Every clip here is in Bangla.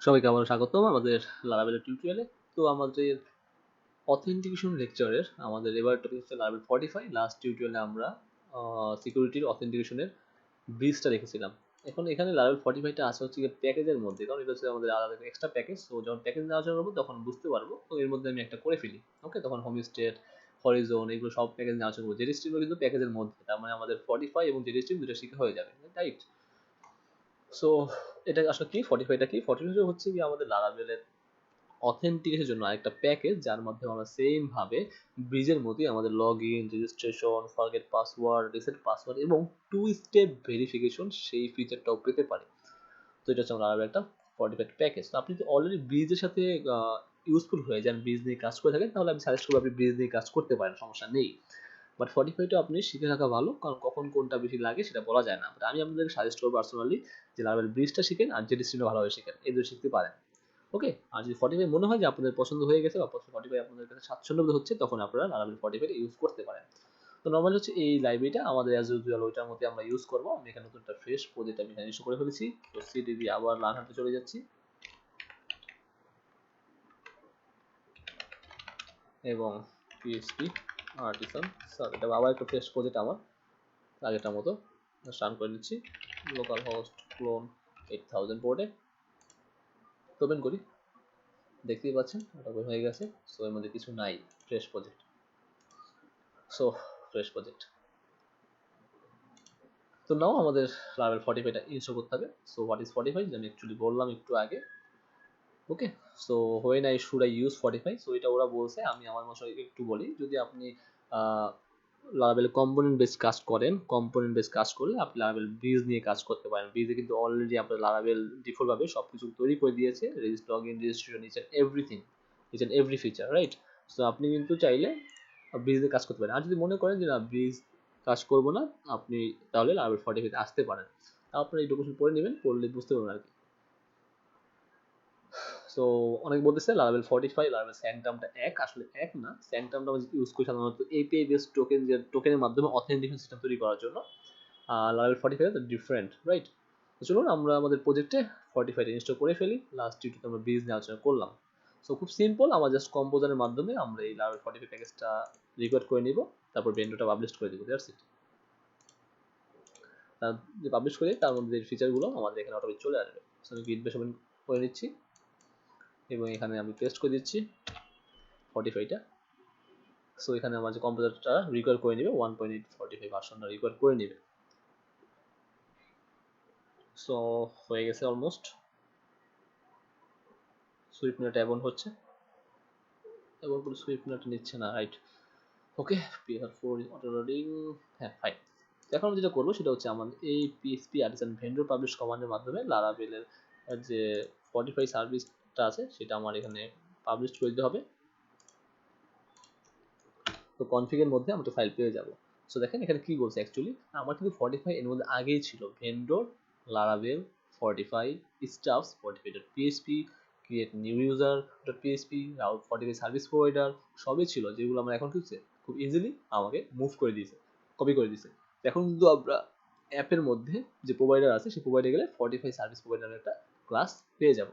সবাইকে আবার স্বাগতম আমাদের লারাভেলের টিউটোরিয়ালে। তো আমাদের অথেন্টিকেশন লেকচারের আমাদের এবার টপিক হচ্ছে লারাভেল 45। লাস্ট টিউটোরিয়ালে আমরা সিকিউরিটির অথেন্টিকেশনের ব্রিজটা দেখেছিলাম। এখন এখানে লারাভেল 45টা আছে হচ্ছে প্যাকেজের মধ্যে, কারণ এটা হচ্ছে আমাদের আলাদা এক্সট্রা প্যাকেজ। তো যখন প্যাকেজ নিয়ে আলোচনা করবো তখন বুঝতে পারবো। তো এর মধ্যে আমি একটা করে ফেলি, ওকে? তখন হোম স্টেট, হরিজোন, এগুলো সব প্যাকেজ নিয়ে আলোচনা করবো। জেডি স্ট্রিমও কিন্তু প্যাকেজের মধ্যে, তার মানে আমাদের 45 এবং জেডি স্ট্রিম দুটো শিখে হয়ে যাবে, রাইট? সো এটা আসলে কি 45টা কি? 45 হচ্ছে কি আমাদের লারাভেলের অথেন্টিকেশনের জন্য আরেকটা প্যাকেজ, যার মাধ্যমে আমরা সেম ভাবে ব্রিজের মতোই আমাদের log in, registration, forget password, reset password এবং 2 স্টেপ ভেরিফিকেশন সেই ফিচারটাও পেতে পারি। তো এটা হচ্ছে আমরা একটা 45 প্যাকেজ। তো আপনি যদি অলরেডি ব্রিজের সাথে ইউজফুল হয়ে যান, ব্রিজ নিয়ে কাজ করে থাকেন, তাহলে আমি সাজেস্ট করবো আপনি ব্রিজ নিয়ে কাজ করতে পারেন, সমস্যা নেই। বাট 45টা আপনি শিখে রাখা ভালো, কারণ কখন কোনটা বেশি লাগে সেটা বলা যায় না। বাট আমি আপনাদেরকে সাজেস্ট করবো পার্সোনালি যে লারাভেল ব্রিজটা শিখেন আর জেডি স্ট্রিমটা ভালোভাবে শিখেন, এই দুটো শিখতে পারেন, ওকে? আর যদি 45 মনে হয় যে আপনাদের পছন্দ হয়ে গেছে বা 45 আপনাদের কাছে স্বাচ্ছন্দ্য বোধ হচ্ছে, তখন আপনারা লারাভেল 45 ইউজ করতে পারেন। তো নর্মালি হচ্ছে এই লাইব্রেরিটা আমাদের অ্যাজ ইউজুয়াল ওইটার মধ্যে আমরা ইউজ করবো। আমি এখানে নতুন একটা ফ্রেশ প্রজেক্ট আমি এখানে ইস্যু করে ফেলেছি। তো সিডি দিয়ে আবার লার্ন হান্টে চলে যাচ্ছি এবং পিএইচপি আর্টিসান, স্যার এটা আবার একটা ফ্রেশ প্রজেক্ট আমার আগেরটার মতো রান করে নিচ্ছি। লোকাল হোস্ট ক্লোন 8000 পোর্টে ওপেন করি, দেখতেই পাচ্ছেন ওটা ওপেন হয়ে গেছে। সো এর মধ্যে কিছু নাই, fresh project. So fresh project. তো নাও আমাদের লারাভেল 45টা ইনস্টল করতে হবে। সো হোয়াট ইজ 45 আমি অ্যাকচুয়ালি বললাম একটু আগে, okay? So when I should I use 45, so এটা ওরা বলছে, আমি আমার মতো একটু বলি। যদি আপনি লারাভেল কম্পোনেন্ট বেস কাজ করেন, কম্পোনেন্ট বেস কাজ করলে আপনি লারাভেল ব্রিজ নিয়ে কাজ করতে পারেন। ব্রিজে কিন্তু অলরেডি আপনার লারাভেল ডিফল্টভাবে সব কিছু তৈরি করে দিয়েছে, log in, registration, each and everything, each and every feature, right? So আপনি কিন্তু চাইলে ব্রিজে কাজ করতে পারেন। আর যদি মনে করেন যে না ব্রিজ কাজ করবো না, আপনি তাহলে লারাভেল 45 আসতে পারেন। আপনার এই ডকুমেন্ট পড়ে নেবেন, পড়লে বুঝতে পারবেন আর কি। সো অনেক বলতেছে লারাভেল 45 লারাভেল স্যাংটামটা এক, আসলে এক না। স্যাংটামটা আমরা ইউজ করি সাধারণত এপিআই বেস টোকেন, যে টোকেনের মাধ্যমে অথেন্টিকেশন সিস্টেম তৈরি করার জন্য। Laravel 45 different, right? তো চলুন আমরা আমাদের প্রজেক্টে 45টা ইনস্টল করে ফেলি। লাস্ট টিউটোরিয়ালে আমরা ব্রিজ নিয়ে আলোচনা করলাম। সো খুব সিম্পল, আমরা জাস্ট কম্পোজারের মাধ্যমে আমরা এই লারাভেল 45 প্যাকেজটা রিকোয়ার্ড করে নিব, তারপর ভেন্ডরটা পাবলিশ করে দিব, দ্যাটস ইট। যে পাবলিশ করি তার মধ্যে যে ফিচারগুলো আমাদের এখানে অটোমেটিক চলে আসবে। সো আমি গিট বেস ওপেন করে নিচ্ছি এবং এখানে আমি পেস্ট করে দিচ্ছি 45টা। সো এখানে আমার যে কম্পিউটারটা রিকোয়ার করে নেবে 1.845 ভার্সনটা রিকোয়ার করে নেবে। সো হয়ে গেছে অলমোস্ট। সুইফটনেট এখন হচ্ছে, এবার পুরো সুইফটনেট নিচ্ছে না, রাইট? ওকে, PR4 অটো লোডিং, হ্যাঁ ফাইন। এখন যেটা করবো সেটা হচ্ছে আমাদের এই পিএইচপি আর্টিসান ভেন্ডর পাবলিশ কমান্ডের মাধ্যমে লারাভেলের যে 45 সার্ভিসটা আছে সেটা আমার এখানে পাবলিশ করে দিতে হবে। তো কনফিগের মধ্যে আমরা তো ফাইল পেয়ে যাবো। সো দেখেন এখানে কি বলছে, অ্যাকচুয়ালি আমার কিন্তু 45 এর মধ্যে আগেই ছিল vendor, Laravel 45, stuffs 45.php, create new user .php, route 45 service provider, সবই ছিল, যেগুলো আমরা এখন খুব ইজিলি আমাকে মুভ করে দিয়েছে, কপি করে দিয়েছে। এখন কিন্তু আমরা অ্যাপের মধ্যে যে প্রোভাইডার আছে সেই প্রোভাইডারে গেলে 45 সার্ভিস প্রোভাইডারের একটা ক্লাস পেয়ে যাব,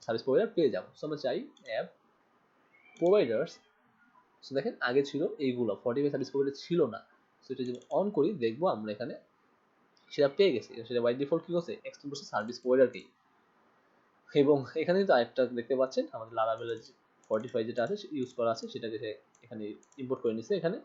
সার্ভিস প্রোভাইডার পেয়ে যাবো। সো আমরা চাই অ্যাপ প্রোভাইডার্স। সো দেখেন আগে ছিল এইগুলো 45 সার্ভিস প্রোভাইডার ছিল না। সো এটা যদি অন করি দেখবো আমরা এখানে সেটা পেয়ে গেছি। সেটা বাই ডিফল্ট কি করছে, এক্সটেন্ড করছে সার্ভিস প্রোভাইডারকেই। এবং এখানে কিন্তু আরেকটা দেখতে পাচ্ছেন আমাদের লারাভেলের 45 যেটা আছে ইউজ করা আছে সেটাকে এখানে ইম্পোর্ট করে নিচ্ছে এখানে।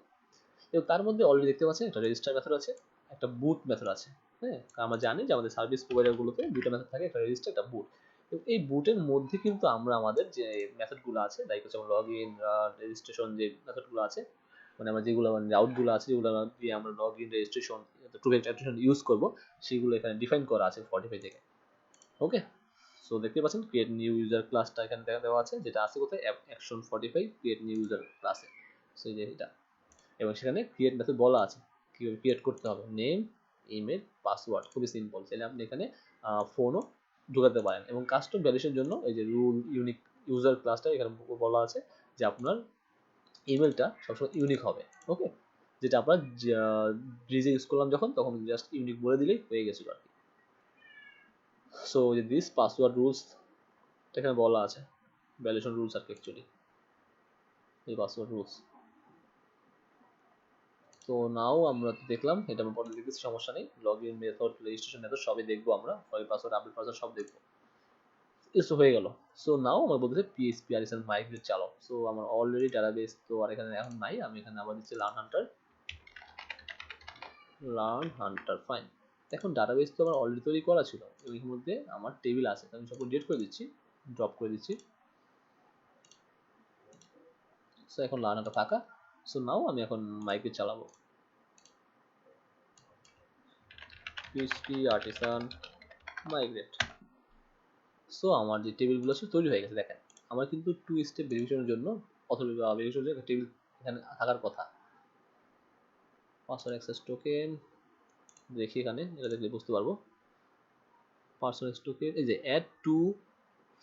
এবং তার মধ্যে অলরেডি দেখতে পাচ্ছেন একটা রেজিস্টার মেথড আছে, একটা বুট মেথড আছে। হ্যাঁ, আমরা জানি যে আমাদের সার্ভিস প্রোভাইডারগুলোতে দুটো মেথড থাকে, একটা রেজিস্টার, একটা বুট। এবং এই বুটের মধ্যে কিন্তু আমরা আমাদের যে মেথডগুলো আছে, লাইক হচ্ছে লগ ইন, রেজিস্ট্রেশন, যে মেথডগুলো আছে, মানে আমরা যেগুলো মানে রাউটগুলো আছে যেগুলো দিয়ে আমরা log in, registration, two factor use করবো, সেগুলো এখানে ডিফাইন করা আছে 45 থেকে, ওকে? সো দেখতে পাচ্ছেন ক্রিয়েট নিউ ইউজার ক্লাসটা এখানে দেওয়া আছে, যেটা আছে কোথায়, অ্যাকশন 45 ক্রিয়েট নিউ ইউজার ক্লাসে। সো এই যে এটা, এবং সেখানে ক্রিয়েট মেথড বলা আছে কীভাবে ক্রিয়েট করতে হবে, নেম, ইমেল, পাসওয়ার্ড, খুবই সিম্পল। চাইলে আপনি এখানে ফোনও ঢোকাতে পারেন। এবং কাস্টম ভ্যালিডেশনের জন্য এই যে রুল ইউনিক ইউজার ক্লাসটা এখানে বলা আছে যে আপনার ইমেলটা সবসময় ইউনিক হবে, ওকে? যেটা আপনার ব্রিজে ইউজ করলাম যখন, তখন জাস্ট ইউনিক বলে দিলেই হয়ে গেছিলো আর কি। সো দিস পাসওয়ার্ড রুলস এখানে বলা আছে ভ্যালিডেশন রুলস আর কি অ্যাকচুয়ালি এই পাসওয়ার্ড রুলস। তো নাও আমরা দেখলাম এটা আমরা পরে দেখতেছি, সমস্যা নেই। Log in method, registration method সবই দেখবো আমরা, ফরেন পাসওয়ার্ড, আপডেট পাসওয়ার্ড সব দেখবো। এসো হয়ে গেল। সো নাও আমার বলতেছে পিএইচপি আর এসএন মাইগ্রেট চালাও। সো আমার অলরেডি ডাটাবেস তো আর এখানে এখন নাই, আমি এখানে আবার দিচ্ছি লার্ন হান্টার ফাইন। এখন ডাটাবেস তো আমার অলরেডি তৈরি করা ছিল, এর মধ্যে আমার টেবিল আছে, আমি সব ডিলিট করে দিচ্ছি, ড্রপ করে দিচ্ছি। সো এখন লার্ন হান্টার ফাঁকা। সো নাও আমি এখন মাইগ্রেট চালাবো, পিএইচপি আর্টিসান মাইগ্রেট। সো আমার যে টেবিলগুলো আছে তৈরি হয়ে গেছে। দেখেন আমার কিন্তু 2 স্টেপ ভেরিফিকেশনের জন্য অথবা ভেরিফিকেশনের জন্য টেবিল এখানে থাকার কথা। পাসওয়ার্ড অ্যাক্সেস টোকেন দেখি, এখানে এটা দেখলে বুঝতে পারবো। পাসওয়ার্ড অ্যাক্সেস টোকেন এই যে add two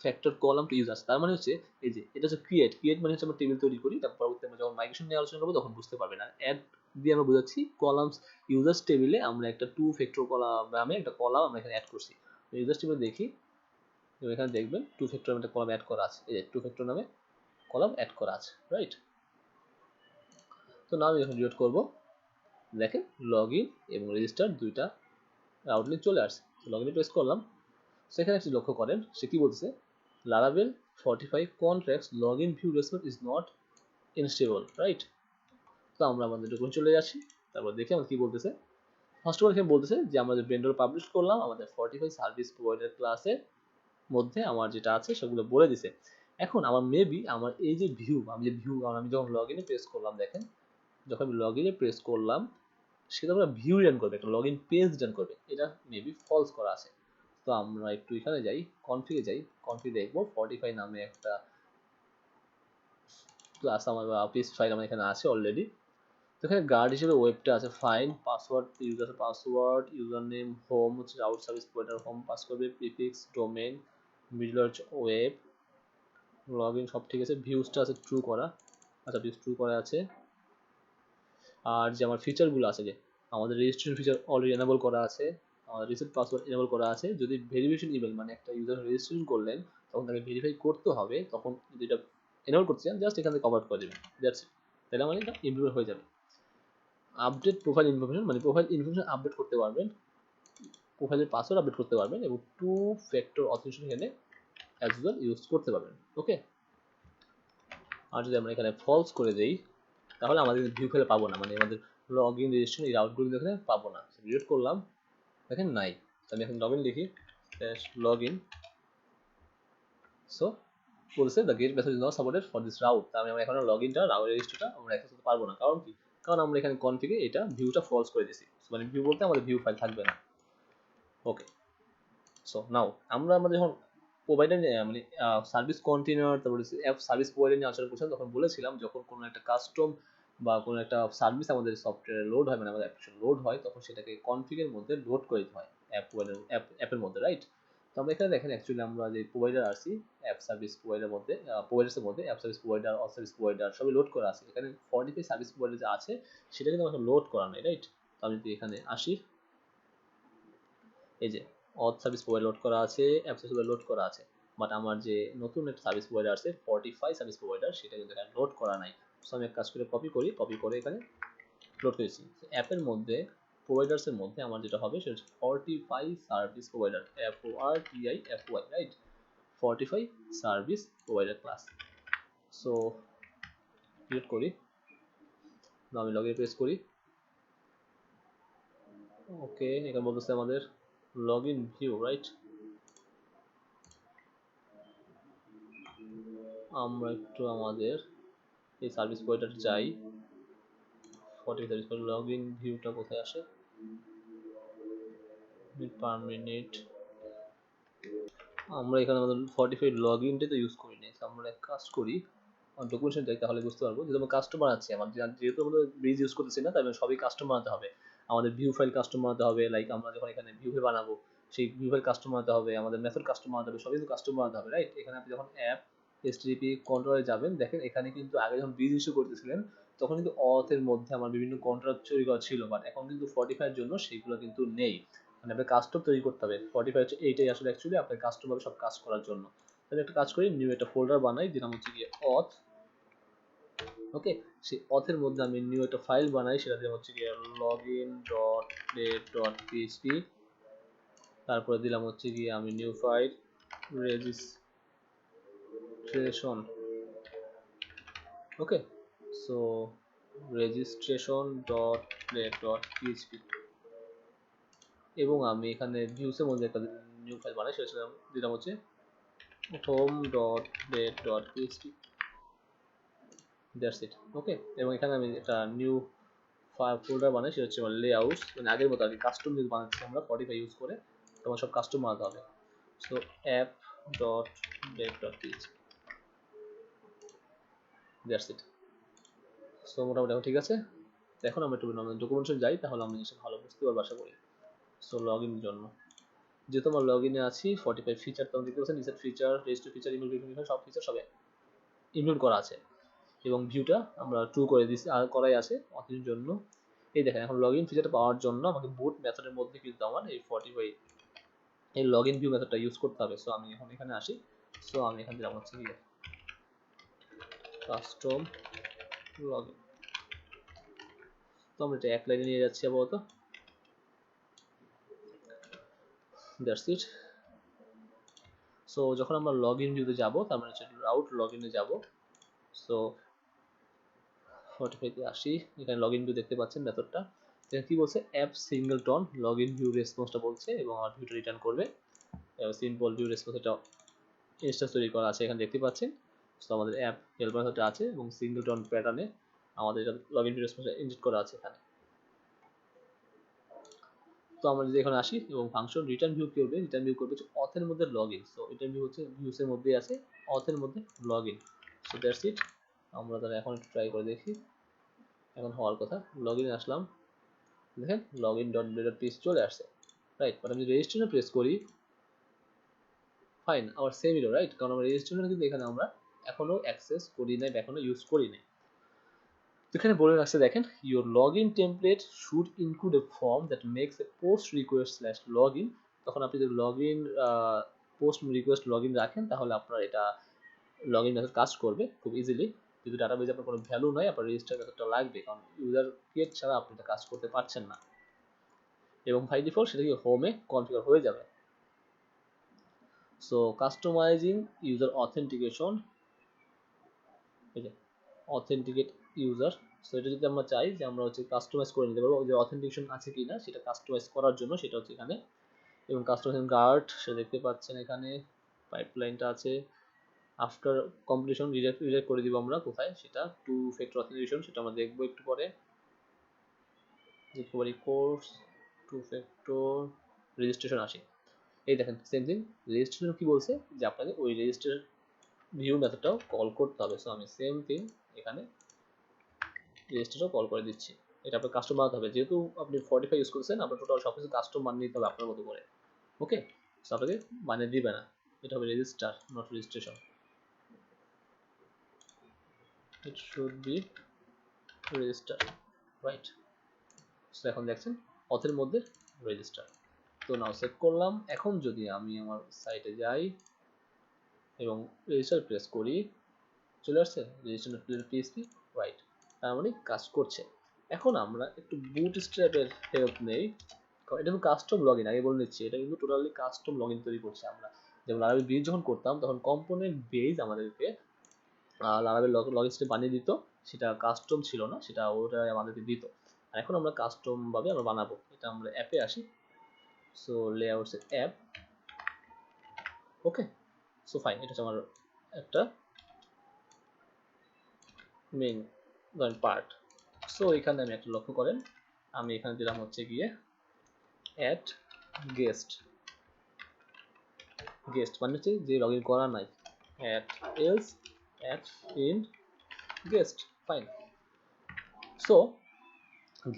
factor column to users, তার মানে হচ্ছে এই যে এটা হচ্ছে ক্রিয়েট মানে হচ্ছে আমরা টেবিল তৈরি করি, তারপর পরবর্তী আমরা যখন মাইগ্রেশন নিয়ে আলোচনা করবো তখন বুঝতে পারবেন। আর অ্যাড দিয়ে আমরা বোঝাচ্ছি কলামস ইউজার্স টেবিলে আমরা একটা 2 ফ্যাক্টর কলাম নামে একটা কলাম আমরা এখানে অ্যাড করছি। ইউজার্স টেবিলে দেখি, এখানে দেখবেন 2 ফ্যাক্টর একটা কলাম অ্যাড করা আছে, এই যে 2 ফ্যাক্টর নামে কলাম অ্যাড করা আছে, রাইট। তো না আমি যখন রিলোড করবো দেখেন লগ ইন এবং রেজিস্টার দুইটা আউটলুক চলে আসছে। লগ ইনে প্রেস করলাম, সেখানে একটি লক্ষ্য করেন সে কি বলতেছে, Laravel 45 contracts log in view response is not unstable, right. তো আমরা আমাদের ডকুমেন্ট চলে যাচ্ছি, তারপর দেখি আমাদের কি বলতেছে। ফার্স্ট অফ অল এখানে বলতেছে যে আমরা যে ভেন্ডর পাবলিশ করলাম আমাদের 45 সার্ভিস প্রোভাইডার ক্লাসের মধ্যে আমার যেটা আছে সেগুলো বলে দিছে। এখন আমার মেবি আমার এই যে ভিউ, আমি যখন লগ ইনে প্রেস করলাম, দেখেন যখন আমি লগ ইনে প্রেস করলাম সেটা আমরা ভিউ রান করবে, একটা লগ ইন পেজ রান করবে, এটা মেবি ফলস করা আছে। তো আমরা একটু এখানে যাই, কনফিগে যাই, কনফিগ দেখবো 45 নামে একটা ক্লাস আমার পেজ ফাইল আমার এখানে আছে অলরেডি। তো এখানে গার্ড হিসেবে ওয়েবটা আছে, fine password user password, user name home হচ্ছে out service provider home pass করবে, প্রিফিক্স ডোমেইন মিডল হচ্ছে ওয়েব, লগ ইন সব ঠিক আছে, ভিউজটা আছে ট্রু করা, আচ্ছা ভিউজ ট্রু করা আছে। আর যে আমার ফিচারগুলো আছে, যে আমাদের রেজিস্ট্রেশন ফিচার অলরেডি এনেবল করা আছে, আমাদের রিসেট পাসওয়ার্ড এনেবল করা আছে। যদি ভেরিফিকেশন ইমেল মানে একটা ইউজার রেজিস্ট্রেশন করলেন তখন তাকে ভেরিফাই করতে হবে, তখন যদি এটা এনেবল করতে চান জাস্ট এখান থেকে কভার করে দেবেন, দ্যাটস ইট, তাহলে মানে এটা ইমপ্লিমেন্ট হয়ে যাবে। আপডেট প্রোফাইল ইনফরমেশন মানে প্রোফাইল ইনফরমেশন আপডেট করতে পারবেন, প্রোফাইলের পাসওয়ার্ড আপডেট করতে পারবেন এবং 2 ফ্যাক্টর অথেন্টিকেশন এখানে অ্যাজ ওয়েল ইউজ করতে পারবেন, ওকে। আর যদি আমরা এখানে ফলস করে দেই তাহলে আমাদের ভিউ ফেলে পাবো না, মানে আমাদের লগ ইন রেজিস্ট্রেশন এই আউটগুলো এখানে পাবো না। রিলোড করলাম দেখেন নাই, আমি এখন লগ ইন লিখি লগ ইন। সো বলছে the get method is not supported for this route, আমি এখন লগ ইনটা রাউট রেজিস্টারটা আমরা অ্যাক্সেস করতে পারবো না। কারণ কি, কারণ আমরা এখানে কনফিগে এটা ভিউটা ফলস করে দিয়েছি, মানে ভিউ বলতে আমাদের ভিউ ফাইল থাকবে না, ওকে। সো নাও আমরা আমাদের যখন প্রোভাইডার মানে সার্ভিস কন্টেইনার তারপরে অ্যাপ সার্ভিস প্রোভাইডার নিয়ে আলোচনা করছিলাম তখন বলেছিলাম যখন কোনো একটা কাস্টম বা কোনো একটা সার্ভিস আমাদের সফটওয়্যারে লোড হয়, মানে আমাদের অ্যাপ্লিকেশন লোড হয়, তখন সেটাকে কনফিগের মধ্যে লোড করে দিতে হয় অ্যাপ প্রোভাইডার অ্যাপের মধ্যে, রাইট। তো আমরা এখানে দেখেন অ্যাকচুয়ালি আমরা যে প্রোভাইডার আসি অ্যাপ সার্ভিস প্রোভাইডার মধ্যে প্রোভাইডার্সের মধ্যে app service provider all service provider সবই লোড করা আছে। এখানে 45 সার্ভিস প্রোভাইডার যে আছে সেটা কিন্তু আমাকে লোড করা নেই, রাইট। তো আমি যদি এখানে আসি, এই যে অথ সার্ভিস প্রোভাইডার লোড করা আছে, অ্যাপ সার্ভিস প্রোভাইডার লোড করা আছে, বাট আমার যে নতুন একটা সার্ভিস প্রোভাইডার আছে 45 সার্ভিস প্রোভাইডার সেটা কিন্তু এখানে লোড করা নাই। সো আমি এক কাজ করে কপি করে এখানে লোড করেছি। অ্যাপের মধ্যে প্রোভাইডার্সের মধ্যে আমার যেটা হবে সেটা হচ্ছে 45 service provider, FORTIFY, right, 45 service provider class. So create করি, আমি লগ ইন প্রেস করি, ওকে। এখানে বলতেছে আমাদের লগ ইন ভিউ, রাইট। আমরা একটু আমাদের এই সার্ভিস প্রোভাইডার যাই, 40 সার্ভিস প্রোভাইডার লগ ইন ভিউটা কোথায় আসে, মিনিট পার মিনিট। আমরা এখানে আমাদের 45 লগ ইনটা তো ইউজ করি নাই, আমরা এক কাজ করি ডকুমেন্টেশন যাই, তাহলে বুঝতে পারবো। যেহেতু আমরা কাস্টম বানাচ্ছি, যেহেতু আমরা ব্রিজ ইউজ করতেছি না, তাই সবই কাস্টম বানাতে হবে। আমাদের ভিউ ফাইল কাস্টম বানাতে হবে, লাইক আমরা যখন এখানে ভিউ ফাইল বানাবো সেই ভিউ ফাইল কাস্টম বানাতে হবে, আমাদের মেথড কাস্টম বানাতে হবে, সবই কিন্তু কাস্টম বানাতে হবে, রাইট। এখানে আপনি যখন অ্যাপ HTTP কন্ট্রোলে যাবেন, দেখেন এখানে কিন্তু আগে যখন ব্রিজ ইস্যু করতেছিলেন তখন কিন্তু অথের মধ্যে আমার বিভিন্ন কন্ট্রোল তৈরি করা ছিল, বাট এখন কিন্তু 45 এর জন্য সেইগুলো কিন্তু নেই, মানে আপনার কাস্টম তৈরি করতে হবে। 45 হচ্ছে এইটাই আসলে অ্যাকচুয়ালি আপনার কাস্টম হবে সব কাজ করার জন্য। তাহলে একটা কাজ করি, নিউ একটা ফোল্ডার বানাই, দিলাম হচ্ছে গিয়ে অথ। ওকে, সেই অথের মধ্যে আমি নিউ একটা ফাইল বানাই, সেটা দিলাম হচ্ছে গিয়ে login.play.php। তারপরে দিলাম হচ্ছে গিয়ে আমি নিউ ফাইল রেজিস্ট্রেশন। ওকে, সো registration.play.php, এবং আমি এখানে ভিউসের মধ্যে একটা নিউ ফাইল বানাই, সেটা দিলাম হচ্ছে home.play.php। That's it. ওকে, এবং এখানে আমি একটা নিউ ফোল্ডার বানাই, সেটা হচ্ছে আমার লেআউট, মানে আগের মতো আর কি, কাস্টম যদি বানাচ্ছি আমরা 45 ইউজ করে, তোমার সব কাস্টম বানাতে হবে। So app.dev.php, that's it. So মোটামুটি এখন ঠিক আছে। এখন আমরা একটু ডকুমেন্টেশন যাই, তাহলে আমরা জিনিসটা ভালো বুঝতে পারবো আশা করি। সো লগ ইনের জন্য যেহেতু আমরা লগ ইনে আছি, 45 ফিচার তোমরা দেখতে পাচ্ছেন, reset feature, register feature, email verification, সব ফিচার সবে ইনক্লুড করা আছে, এবং ভিউটা আমরা ট্রু করে দিচ্ছি, আর করাই আছে অথের জন্য। এই দেখেন, এখন লগ ইন ফিচারটা পাওয়ার জন্য আমাকে বুট মেথডের মধ্যে কিন্তু আমার এই 45 এই লগ ইন ভিউ মেথডটা ইউজ করতে হবে। সো আমি এখন এখানে আসি, সো আমি এখান দিলাম হচ্ছে গিয়ে কাস্টম লগ ইন। তো আমরা এটা এক লাইনে নিয়ে যাচ্ছি আপাতত, দ্যাটস ইট। সো যখন আমরা লগ ইন ভিউতে যাবো, তার মানে হচ্ছে রাউট লগ ইনে যাবো। সো 45 তে আসি, এখানে লগ ইন ভিউ দেখতে পাচ্ছেন মেথডটা। এখানে কি বলছে, app singleton log in view রেসপন্সটা বলছে, এবং আমার ভিউটা রিটার্ন করবে। সিম্পল ভিউ রেসপন্স, এটা ইনস্ট্যান্স তৈরি করা আছে এখানে দেখতে পাচ্ছেন। সো আমাদের অ্যাপ হেল্পার মেথডটা আছে, এবং সিঙ্গেলটন প্যাটার্নে আমাদের এটা লগ ইন ভিউ রেসপন্সটা ইনজেক্ট করা আছে এখানে। তো আমরা যদি এখানে আসি, এবং ফাংশন রিটার্ন ভিউ করবে, রিটার্ন ভিউ করবে হচ্ছে অথের মধ্যে log in. So return view হচ্ছে ভিউসের মধ্যেই আছে, অথের মধ্যে log in. So that's it. আমরা তাহলে এখন একটু ট্রাই করে দেখি, এখন হওয়ার কথা। লগ ইনে আসলাম, দেখেন লগ ইন ডট পিস চলে আসছে, রাইট। বাট আমি রেজিস্ট্রেশন প্রেস করি, ফাইন, আবার সেম ইলো, রাইট, কারণ আমরা রেজিস্ট্রেশন কিন্তু এখানে আমরা এখনো অ্যাক্সেস করি নাই বা এখনো ইউজ করি নাই। এখানে বলে রাখছে দেখেন, your log in template should include a form that makes a post request slash log in. তখন আপনি যদি log in post request log in রাখেন, তাহলে আপনার এটা লগ ইন মেথড কাজ করবে খুব ইজিলি। যদি ডাটাবেজে আপনার কোনো ভ্যালু নাই, আপনার রেজিস্টার মেথডটা লাগবে, কারণ ইউজার ক্রিয়েট ছাড়া আপনি এটা কাজ করতে পারছেন না। এবং বাই ডিফল্ট সেটা কি হোমে কনফিগার হয়ে যাবে। সো কাস্টমাইজিং ইউজার অথেন্টিকেশন, এই যে অথেন্টিকেট ইউজার। সো এটা যদি আমরা চাই যে আমরা হচ্ছে কাস্টমাইজ করে নিতে পারবো, যে অথেন্টিকেশন আছে কিনা সেটা কাস্টমাইজ করার জন্য, সেটা হচ্ছে এখানে। এবং কাস্টমাইজেশন গার্ড সেটা দেখতে পাচ্ছেন এখানে, পাইপলাইনটা আছে। আফটার কমপ্লিশন রিডাইরেক্ট করে দিব আমরা কোথায়, সেটা টু ফ্যাক্টর অথেন্টিকেশন, সেটা আমরা দেখবো একটু পরে। দেখতে পারি কোর্স টু ফ্যাক্টর রেজিস্ট্রেশন আসি। এই দেখেন সেম থিং, রেজিস্ট্রেশন কি বলছে যে আপনাকে ওই রেজিস্ট্রেশন ভিউ মেথডটাও কল করতে হবে। সো আমি সেম থিং এখানে রেজিস্ট্রেশন কল করে দিচ্ছি। এটা আপনার কাস্টম বানাতে হবে, যেহেতু আপনি 45 ইউজ করছেন, আপনার টোটাল সব কিছু কাস্টম বানিয়ে নিতে হবে আপনার মতো করে। ওকে, সো আপনাকে বানিয়ে দিবে না, এটা হবে register not registration, it should be register, right. So এখন দেখছেন অথের মধ্যে রেজিস্টার। তো নাও সেভ করলাম। এখন যদি আমি আমার সাইটে যাই এবং রেজিস্টার প্রেস করি, চলে আসছে রেজিস্টার পিএসপি, রাইট, তার মানে কাজ করছে। এখন আমরা একটু বুটস্ট্র্যাপের হেল্প নেই, কারণ এটা কিন্তু কাস্টম লগ ইন, আগে বলে নিচ্ছি, এটা কিন্তু টোটালি কাস্টম লগ ইন তৈরি করছি আমরা। যেমন লারাবেল বেজ যখন করতাম, তখন কম্পোনেন্ট বেজ আমাদেরকে লারাবেল লগ ইন বানিয়ে দিত, সেটা কাস্টম ছিল না, সেটা ওটা আমাদেরকে দিত। আর এখন আমরা কাস্টম ভাবে আমরা বানাবো। এটা আমরা অ্যাপে আসি, সো লেআউটস অ্যাপ, ওকে। সো ফাইন, এটা হচ্ছে আমার একটা মেইন পার্ট। সো এখানে আমি একটা লক্ষ্য করেন, আমি এখানে দিলাম হচ্ছে গিয়ে অ্যাড গেস্ট, গেস্ট মানে হচ্ছে যে লগ ইন করা নাই, add else add in guest, fine. So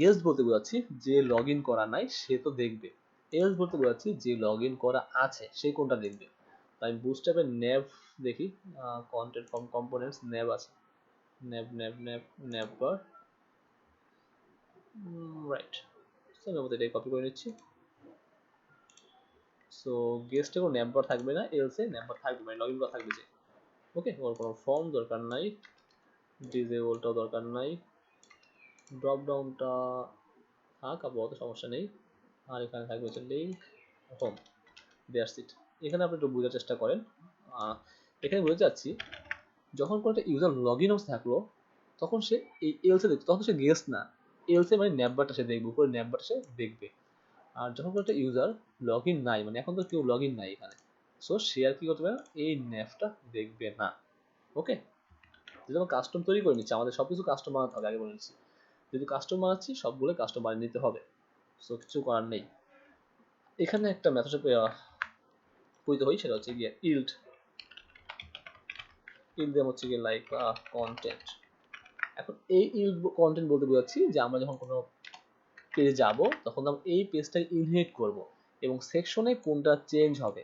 guest বলতে বোঝাচ্ছি যে লগ ইন করা নাই সে তো দেখবে, এলস বলতে বোঝাচ্ছি যে লগ ইন করা আছে সে কোনটা দেখবে। তাই বুটস্ট্র্যাপের ন্যাভ দেখি, কন্টেন্ট ফ্রম কম্পোনেন্টস ন্যাভ আছে, ন্যাভ ন্যাভ ন্যাভ ন্যাভ বার, রাইট। সো আমি এটাই কপি করে নিচ্ছি। সো গেস্টে কোনো ন্যাম্বার থাকবে না, এলসে ন্যাম্বার থাকবে, মানে লগ ইন করা থাকবে যে। ওকে, ওর কোনো ফর্ম দরকার নাই, ডিজেবলটাও দরকার নাই, ড্রপ ডাউনটা থাক আপাতত, সমস্যা নেই। আর এখানে থাকবে হচ্ছে লিঙ্ক হোম, দ্যাটস ইট। এখানে আপনি একটু বোঝার চেষ্টা করেন। এখানে বুঝতে চাচ্ছি, যখন কোনো একটা ইউজার লগ ইন থাকলো তখন সে এই এলসে দেখবে, তখন সে গেস্ট না, এলসে মানে ন্যাম্বারটা সে দেখবে, উপরে ন্যাম্বারটা সে দেখবে। আর যখন কোনো একটা ইউজার লগ ইন নাই, মানে এখন তো কেউ লগ ইন নাই এখানে, সো সে আর কি করতে পারে, এই ন্যাপটা দেখবে না। ওকে, যেমন কাস্টম তৈরি করে নিচ্ছি, আমাদের সব কিছু কাস্টম বানাতে হবে, আগে বলে নিচ্ছি, যদি কাস্টম বানাচ্ছি সবগুলো কাস্টম বানিয়ে নিতে হবে, সো কিছু করার নেই। এখানে একটা মেথড পড়তে হয়, সেটা হচ্ছে গিয়ে ইল্ড দেম হচ্ছে গিয়ে লাইক কন্টেন্ট। এখন এই ইল্ড কন্টেন্ট বলতে বোঝাচ্ছি যে আমরা যখন কোনো পেজে যাব তখন আমরা এই পেজটাকে ইনহেরিট করব এবং সেকশনে কোনটা চেঞ্জ হবে,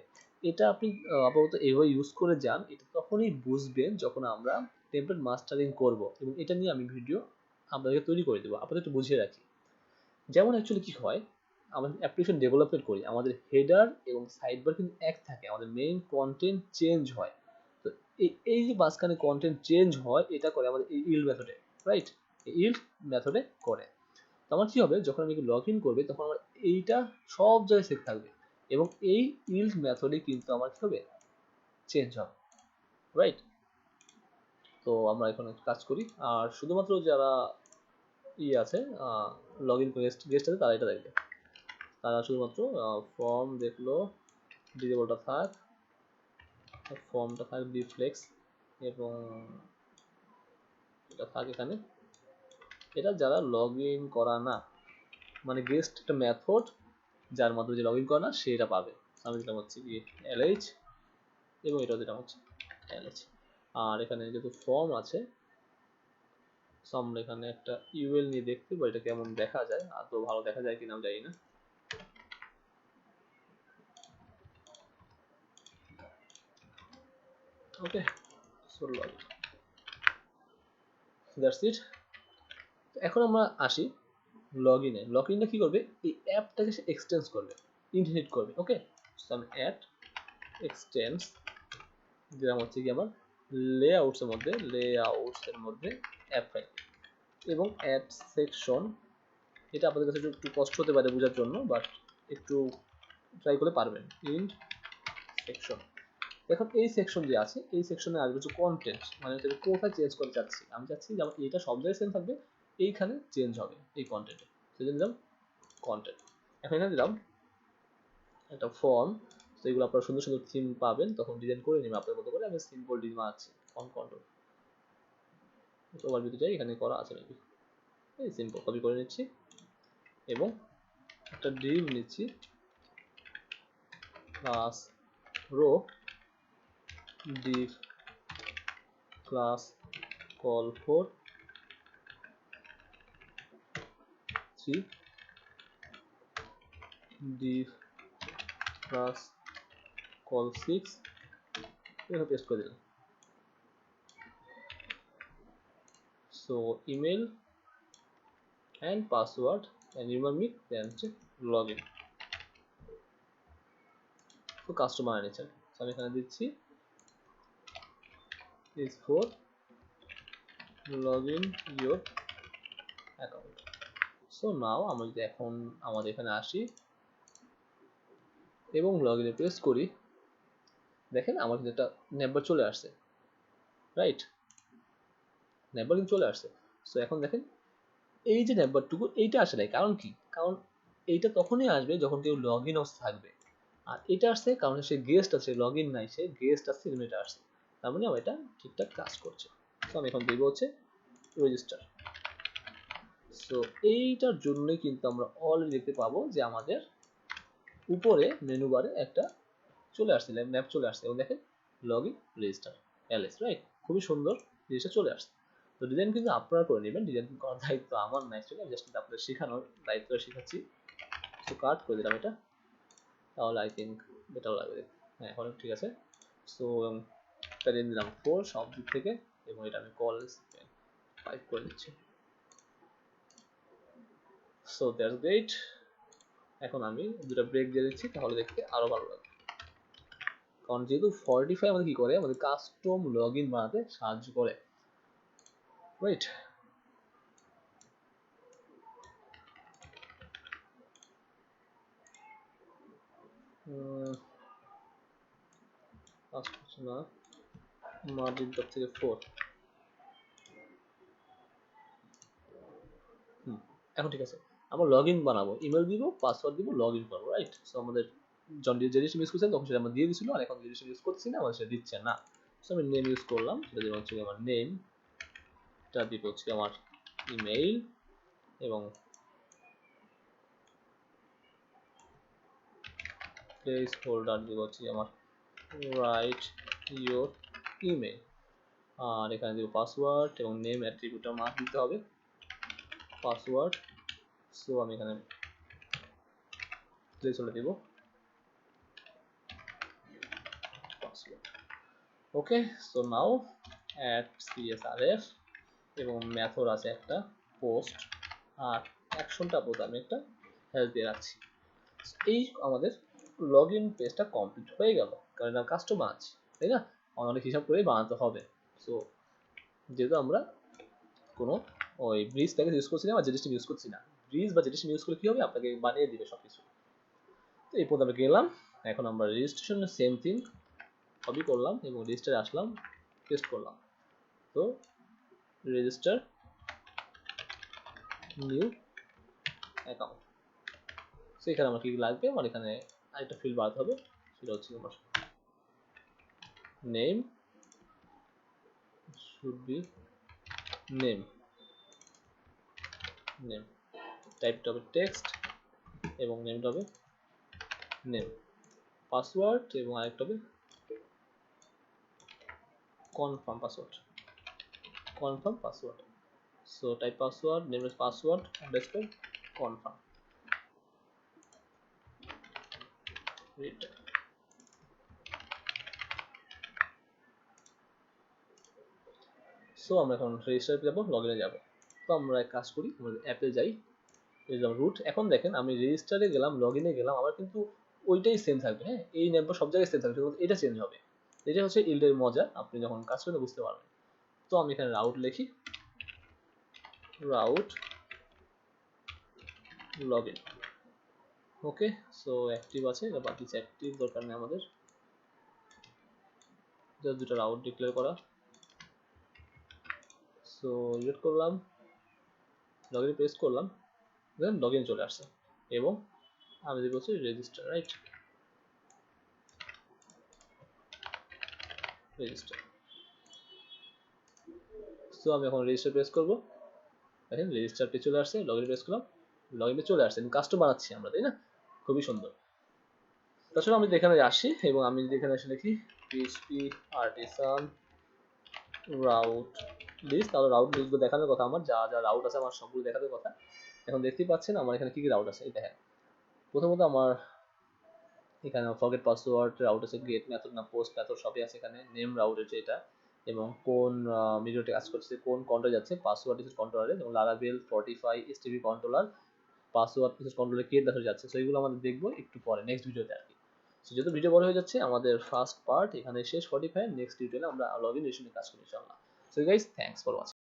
এটা আপনি আপাতত এভাবে ইউজ করে যান, এটা তখনই বুঝবেন যখন আমরা টেমপ্লেট মাস্টারিং করব, এবং এটা নিয়ে আমি ভিডিও আপনাদেরকে তৈরি করে দেবো। আপাতত একটু বুঝিয়ে রাখি, যেমন অ্যাকচুয়ালি কী হয়, আমরা অ্যাপ্লিকেশন ডেভেলপমেন্ট করি, আমাদের হেডার এবং সাইডবার কিন্তু এক থাকে, আমাদের মেইন কন্টেন্ট চেঞ্জ হয়। তো এই যে মাঝখানে কন্টেন্ট চেঞ্জ হয়, এটা করে আমাদের এই ইল্ড মেথডে, রাইট, এই ইল্ড মেথডে করে। তো আমার কী হবে, যখন আমি লগ ইন করবে তখন আমার এইটা সব জায়গায় সেভ থাকবে, এবং এই ইল্ড মেথডে কিন্তু আমার কী হবে, চেঞ্জ হবে, রাইট। তো আমরা এখন কাজ করি, আর শুধুমাত্র যারা আছে লগ ইন গেস্ট আছে তারা এটা দেখবে, তারা শুধুমাত্র ফর্ম দেখলো, ডিজেবলটা থাক, ফর্মটা থাক ডিফ্লেক্স, এবং এটা থাক এখানে। এটা যারা লগ ইন করা না, মানে গেস্ট একটা মেথড যার মাধ্যমে যে লগ ইন করা না সে এটা পাবে। আমি দিলাম হচ্ছে কি এলএইচ, এবং এটাও দিলাম হচ্ছে এলএইচ। আর এখানে যেহেতু ফর্ম আছে, আমরা এখানে একটা ইউএল নিয়ে দেখতে পাবো এটা কেমন দেখা যায়, আদৌ ভালো দেখা যায় কিনা আমি জানি না। Okay, so log in, that's it. এখন আমরা আসি লগ ইনে। লগ ইনটা কী করবে, এই অ্যাপটাকে সে এক্সটেন্স করবে, ইনহেরিট করবে। ওকে, সো আমি অ্যাড এক্সটেন্স দিলাম হচ্ছে কি আমার লেআউটসের মধ্যে অ্যাপ ফাইল, এবং অ্যাড সেকশন। এটা আপনাদের কাছে একটু কষ্ট হতে পারে বোঝার জন্য, বাট একটু ট্রাই করে পারবেন। ইন সেকশন, এখন এই সেকশন যে আছে, এই সেকশনে আসবে হচ্ছে কন্টেন্ট, মানে হচ্ছে কোথায় চেঞ্জ করতে চাচ্ছি, আমি চাচ্ছি যে আমার এটা সব জায়গায় সেম থাকবে, এইখানে চেঞ্জ হবে এই কন্টেন্টে, সেজন্য দিলাম কন্টেন্ট। এখন এখানে দিলাম একটা ফর্ম, তো এগুলো আপনারা সুন্দর সুন্দর থিম পাবেন, তখন ডিজাইন করে নেবেন আপনার মতো করে। আমি সিম্পল ডিজাইন আছে অন কন্ট্রোল, তো ওভার যাই, এখানে করা আছে নাকি, এই সিম্পল কপি করে নিচ্ছি, এবং একটা ডিভ নিচ্ছি class row, div class col for 3, div class call 6, এখানে পেস্ট করে দিলাম। So email and password and remember me, then হচ্ছে লগ ইন। তো কাস্টমার এনেছেন, আমি এখানে দিচ্ছি is for log in your account. So now আমরা যদি এখন আমাদের এখানে আসি এবং লগ ইনে প্রেস করি, দেখেন আমার কিন্তু একটা নেম্বার চলে আসছে, রাইট, নেম্বার কিন্তু চলে আসছে। সো এখন দেখেন এই যে নাম্বারটুকু, এইটা আসে নাই, কারণ কি, কারণ এইটা তখনই আসবে যখন কেউ লগ ইন থাকবে, আর এটা আসছে কারণ সে গেস্ট আছে, লগ ইন নাই, সে গেস্ট আসছে, কিন্তু এটা আসছে, তার মানে আমার এটা ঠিকঠাক কাজ করছে। তো আমি এখন দেবো হচ্ছে রেজিস্টার। সো এইটার জন্যই কিন্তু আমরা অলরেডি দেখতে পাবো যে আমাদের উপরে মেনু বারে একটা চলে আসছে, ম্যাপ চলে আসছে, এবং দেখেন log in register LS, right, খুবই সুন্দর জিনিসটা চলে আসছে। তো ডিজাইন কিন্তু আপনারা করে নেবেন, ডিজাইন করার দায়িত্ব আমার নাই, চলে আমি জাস্ট আপনাদের শেখানোর দায়িত্ব শিখাচ্ছি। তো কাট করে দিলাম এটা, তাহলে আই থিঙ্ক বেটার লাগবে। হ্যাঁ, এখন ঠিক আছে। সো প্যারেন্ট দিলাম 4 সব দিক থেকে, এবং এটা আমি কল 5 করে দিচ্ছি। So that's great. এখন আমি দুটো ব্রেক দিয়ে দিচ্ছি, তাহলে দেখতে আরো ভালো লাগবে। কারণ যেহেতু 45 আমাদের কি করে, আমাদের কাস্টম লগ ইন বানাতে সাহায্য করে, রাইট? না মার্জিন টপ থেকে 4 এখন ঠিক আছে। আমরা লগ ইন বানাবো, ইমেল দিব, পাসওয়ার্ড দিব, লগ ইন করবো, রাইট? সো আমাদের যে রেজিস্ট্রেশন ইউজ করছেন তখন সেটা আমরা দিয়ে দিছিল, আর এখন রেজিস্ট্রেশন ইউজ করছি না, আমাদের সেটা দিচ্ছে না। সো আমি নেম ইউজ করলাম, সেটা দিব হচ্ছে আমার নেম, এটা দিব হচ্ছে আমার ইমেইল, এবং প্লেস হোল্ডার দিব হচ্ছে আমার রাইট ইউর ইমেল, আর এখানে দিব পাসওয়ার্ড এবং নেম অ্যাট্রিবিউটটা মার্ক দিতে হবে পাসওয়ার্ড। সো আমি এখানে প্লেস হোল্ডার দিব পাসওয়ার্ড। ওকে, সো নাও অ্যাড CSRF এবং মেথড আছে একটা পোস্ট, আর অ্যাকশনটা বোধ আমি একটা হেল্প দিয়ে রাখছি। এই আমাদের লগ ইন পেজটা কমপ্লিট হয়ে গেল, কারণ এটা কাস্টমার আছে, তাই না? অনেক হিসাব করেই বানাতে হবে। সো যেহেতু আমরা কোনো ওই ব্রিজ প্যাকেজ ইউজ করছি না বা জেডিস্টিম ইউজ করছি না, ব্রিজ বা জেডিস্টিম ইউজ করলে কী হবে, আপনাকে বানিয়ে দিবে সব কিছু। তো এই পর্যন্ত আমরা গেলাম, এখন আমরা রেজিস্ট্রেশনের সেম থিং সবই করলাম এবং রেজিস্টারে আসলাম, পেস্ট করলাম। তো রেজিস্টার নিউ অ্যাকাউন্ট, সেখানে আমার কি লাগবে, আমার এখানে আরেকটা ফিল্ড বাড়াতে হবে, সেটা হচ্ছে আমার name, should be name, name টাইপটা হবে টেক্সট এবং নেমটা হবে নেম, পাসওয়ার্ড এবং আরেকটা হবে confirm password, confirm password. So type password, name is password underscore confirm, so আমরা এখন রেজিস্টারে যাবো, লগ ইনে যাবো। তো আমরা এক কাজ করি, আমরা অ্যাপে যাই, রুট। এখন দেখেন আমি রেজিস্টারে গেলাম, লগ ইনে গেলাম, আমার কিন্তু ওইটাই সেম থাকবে, হ্যাঁ, এই নাম্বার সব জায়গায় সেম থাকবে, এটা চেঞ্জ হবে। এটা হচ্ছে ইল্ডের মজা, আপনি যখন কাজ করতে বুঝতে পারবেন। তো আমি এখানে রাউট লিখি, route log in, okay. So active আছে, এটা বাকি অ্যাক্টিভ দরকার নেই আমাদের, জাস্ট দুটো রাউট ডিক্লেয়ার করা। সো রিড করলাম, লগ ইন প্রেস করলাম, দেন লগ ইন চলে আসছে এবং আমি দিব হচ্ছে রেজিস্টার, রাইট? রেজিস্টার। সো আমি এখন রেজিস্টার প্রেস করবো, দেখেন রেজিস্টার পেজ চলে আসছে, লগ ইন প্রেস করলাম, লগ ইনে চলে আসছে, কাস্টমার বানাচ্ছি আমরা, তাই না? খুবই সুন্দর। তাছাড়া আমি এখানে আসি এবং আমি যদি এখানে এসে লিখি PHP artisan রাউট লিস্ট, তাহলে রাউট লিস্টগুলো দেখানোর কথা, আমার যা যা রাউট আছে আমার সবগুলো দেখানোর কথা। এখন দেখতেই পাচ্ছেন আমার এখানে কি কি রাউট আছে, এই দেখেন। প্রথমত আমার এখানে ফরগেট পাসওয়ার্ড রাউট আছে, গেট মেথড না পোস্ট মেথড সবই আছে এখানে, নেম রাউট হচ্ছে এটা, এবং কোন মিডিয়াতে কাজ করছে, কোন কন্ট্রোলে যাচ্ছে, পাসওয়ার্ড ইউজ কন্ট্রোলারে, এবং Laravel 45 STB controller, password use কন্ট্রোলারে ক্রিয়েট মেথড যাচ্ছে। সো এইগুলো আমাদের দেখবো একটু পরে নেক্সট ভিডিওতে আর কি। সো যেহেতু ভিডিও বড় হয়ে যাচ্ছে, আমাদের ফার্স্ট পার্ট এখানে শেষ 45, নেক্সট টিউটোরিয়ালে আমরা লগ ইন রেজিস্ট্রেশনে কাজ করি ইনশাআল্লাহ। So guys, thanks for watching.